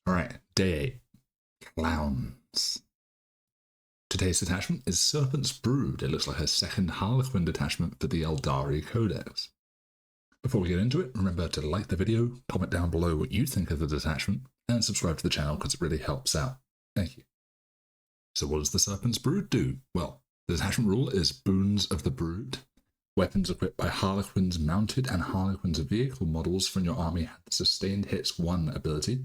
Alright, day 8. Clowns. Today's detachment is Serpent's Brood. It looks like a second Harlequin detachment for the Eldari Codex. Before we get into it, remember to like the video, comment down below what you think of the detachment, and subscribe to the channel because it really helps out. Thank you. So what does the Serpent's Brood do? Well, the detachment rule is Boons of the Brood. Weapons equipped by Harlequins mounted and Harlequins vehicle models from your army have the Sustained Hits 1 ability.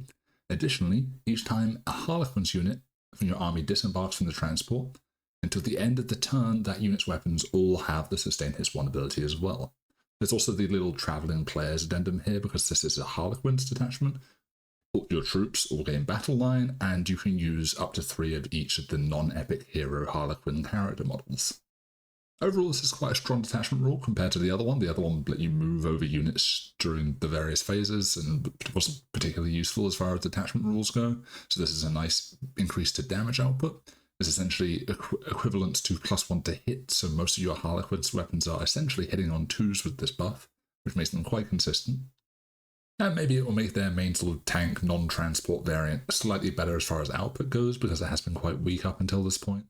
Additionally, each time a Harlequin's unit from your army disembarks from the transport, until the end of the turn, that unit's weapons all have the Sustained Hits 1 ability as well. There's also the little traveling players addendum here because this is a Harlequin's detachment. Your troops all gain battle line, and you can use up to 3 of each of the non-epic hero Harlequin character models. Overall, this is quite a strong detachment rule compared to the other one. The other one let you move over units during the various phases and wasn't particularly useful as far as detachment rules go. So this is a nice increase to damage output. It's essentially equivalent to +1 to hit, so most of your Harlequin's weapons are essentially hitting on 2s with this buff, which makes them quite consistent. And maybe it will make their main sort of tank non-transport variant slightly better as far as output goes, because it has been quite weak up until this point.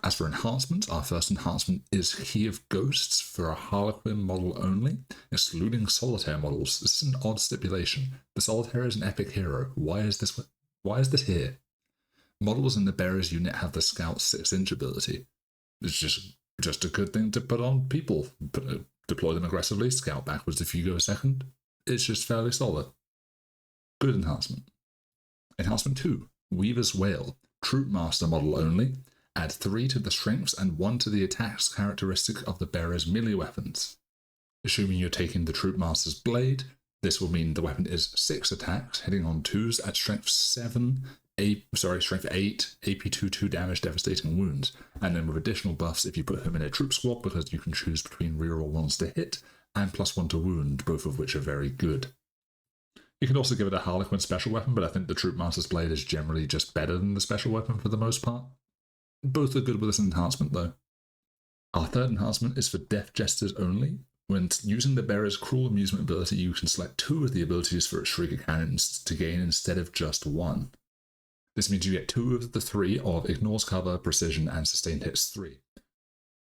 As for enhancements, our first enhancement is Key of Ghosts for a Harlequin model only, excluding Solitaire models. This is an odd stipulation. The Solitaire is an epic hero. Why is this here? Models in the Bearer's unit have the Scout 6-inch ability. It's just a good thing to put on people. Deploy them aggressively, scout backwards if you go second. It's just fairly solid. Good enhancement. Enhancement 2, Weaver's Wail, Troop Master model only. Add 3 to the strengths and 1 to the attacks characteristic of the bearer's melee weapons. Assuming you're taking the Troop Master's Blade, this will mean the weapon is 6 attacks, hitting on 2s at strength 8, AP 2 damage, devastating wounds, and then with additional buffs if you put him in a troop squad, because you can choose between reroll 1s to hit and +1 to wound, both of which are very good. You can also give it a Harlequin special weapon, but I think the Troop Master's Blade is generally just better than the special weapon for the most part. Both are good with this enhancement though. Our third enhancement is for Death Jesters only. When using the Bearer's Cruel Amusement ability, you can select 2 of the abilities for its Shrieker Cannons to gain instead of just 1. This means you get 2 of the 3 of Ignores Cover, Precision, and Sustained Hits 3.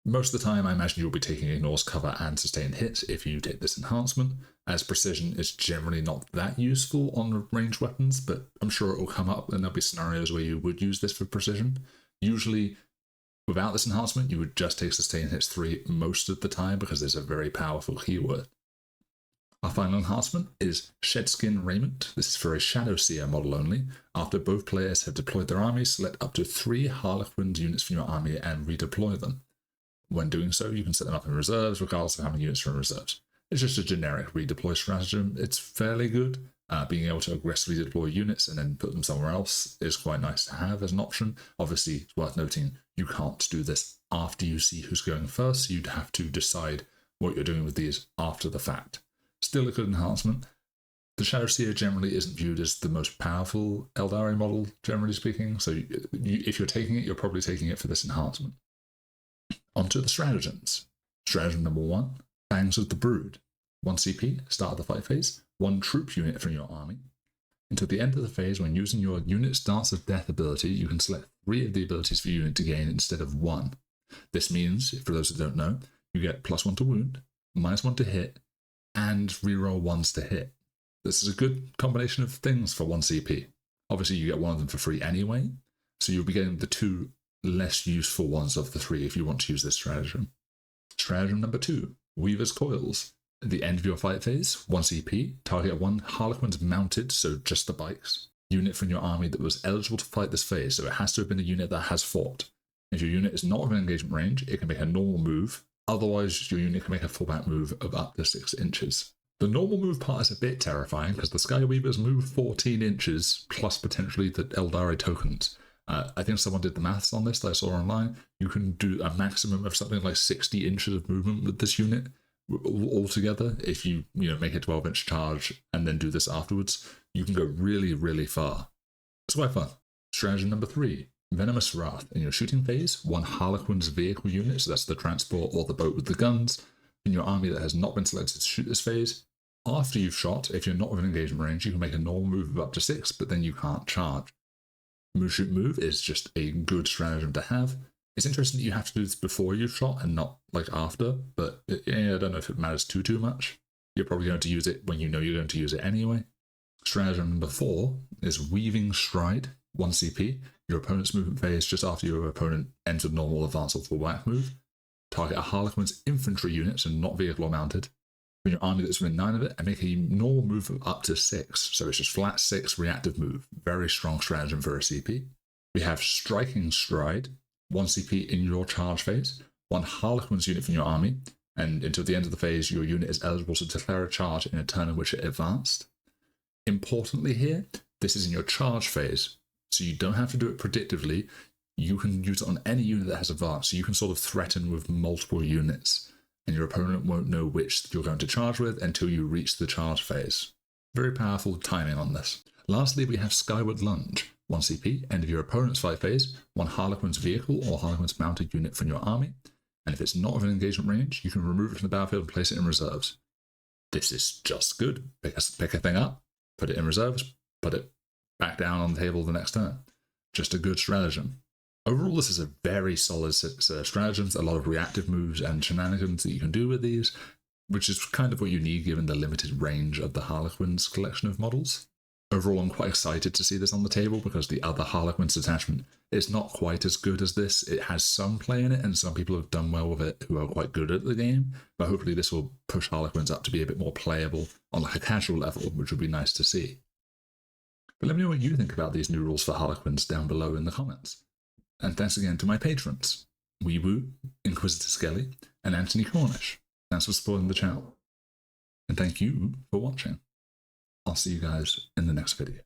Most of the time I imagine you'll be taking Ignores Cover and Sustained Hits if you take this enhancement, as Precision is generally not that useful on ranged weapons, but I'm sure it will come up and there'll be scenarios where you would use this for Precision. Usually, without this enhancement, you would just take Sustained Hits 3 most of the time because it's a very powerful keyword. Our final enhancement is Shedskin Raiment. This is for a Shadow Seer model only. After both players have deployed their armies, select up to 3 Harlequin units from your army and redeploy them. When doing so, you can set them up in reserves, regardless of how many units are in reserves. It's just a generic redeploy stratagem. It's fairly good. Being able to aggressively deploy units and then put them somewhere else is quite nice to have as an option. Obviously, it's worth noting you can't do this after you see who's going first, so you'd have to decide what you're doing with these after the fact. Still a good enhancement. The Shadow Seer generally isn't viewed as the most powerful Eldari model, generally speaking, so if you're taking it, you're probably taking it for this enhancement. Onto the stratagems. Stratagem number 1, Fangs of the Brood. 1 CP, start of the fight phase, 1 troop unit from your army. Until the end of the phase, when using your Unit's Dance of Death ability, you can select 3 of the abilities for your unit to gain instead of 1. This means, for those who don't know, you get +1 to wound, -1 to hit, and reroll 1s to hit. This is a good combination of things for 1 CP. Obviously, you get 1 of them for free anyway, so you'll be getting the 2 less useful ones of the 3 if you want to use this stratagem. Stratagem number 2, Weaver's Coils. At the end of your fight phase, 1 CP, target 1 Harlequin's mounted, so just the bikes, unit from your army that was eligible to fight this phase, so it has to have been a unit that has fought. If your unit is not within engagement range, it can make a normal move, otherwise your unit can make a fallback move of up to 6 inches. The normal move part is a bit terrifying because the Skyweavers move 14 inches plus potentially the Eldari tokens. I think someone did the maths on this that I saw online. You can do a maximum of something like 60 inches of movement with this unit altogether. If you make a 12-inch charge and then do this afterwards, you can go really, really far. It's quite fun. Strategy number 3, Venomous Wrath. In your shooting phase, 1 Harlequin's vehicle unit, so that's the transport or the boat with the guns, in your army that has not been selected to shoot this phase, After you've shot, if you're not within engagement range, you can make a normal move of up to 6, but then you can't charge. Move shoot move is just a good stratagem to have. It's interesting that you have to do this before you've shot and not like after, but I don't know if it matters too much. You're probably going to use it when you know you're going to use it anyway. Stratagem number 4 is Weaving Stride, 1 CP. Your opponent's movement phase just after your opponent entered normal, advance, or full whack move. Target a Harlequin's infantry units and not vehicle or mounted. When your army that's within 9 of it, and make a normal move of up to 6. So it's just flat 6 reactive move. Very strong stratagem for a CP. We have Striking Stride, 1 CP in your charge phase, 1 Harlequin's unit from your army, and until the end of the phase, your unit is eligible to declare a charge in a turn in which it advanced. Importantly here, this is in your charge phase, so you don't have to do it predictively. You can use it on any unit that has advanced, so you can sort of threaten with multiple units, and your opponent won't know which you're going to charge with until you reach the charge phase. Very powerful timing on this. Lastly, we have Skyward Lunge, 1 CP, end of your opponent's fight phase, 1 Harlequin's vehicle or Harlequin's mounted unit from your army, and if it's not within engagement range, you can remove it from the battlefield and place it in reserves. This is just good. Pick a thing up, put it in reserves, put it back down on the table the next turn. Just a good stratagem. Overall, this is a very solid set of stratagems, a lot of reactive moves and shenanigans that you can do with these, which is kind of what you need given the limited range of the Harlequin's collection of models. Overall, I'm quite excited to see this on the table because the other Harlequin's detachment is not quite as good as this. It has some play in it, and some people have done well with it who are quite good at the game, but hopefully this will push Harlequins up to be a bit more playable on like a casual level, which would be nice to see. But let me know what you think about these new rules for Harlequins down below in the comments. And thanks again to my patrons, Weeboo, Inquisitor Skelly, and Anthony Cornish. Thanks for supporting the channel. And thank you for watching. I'll see you guys in the next video.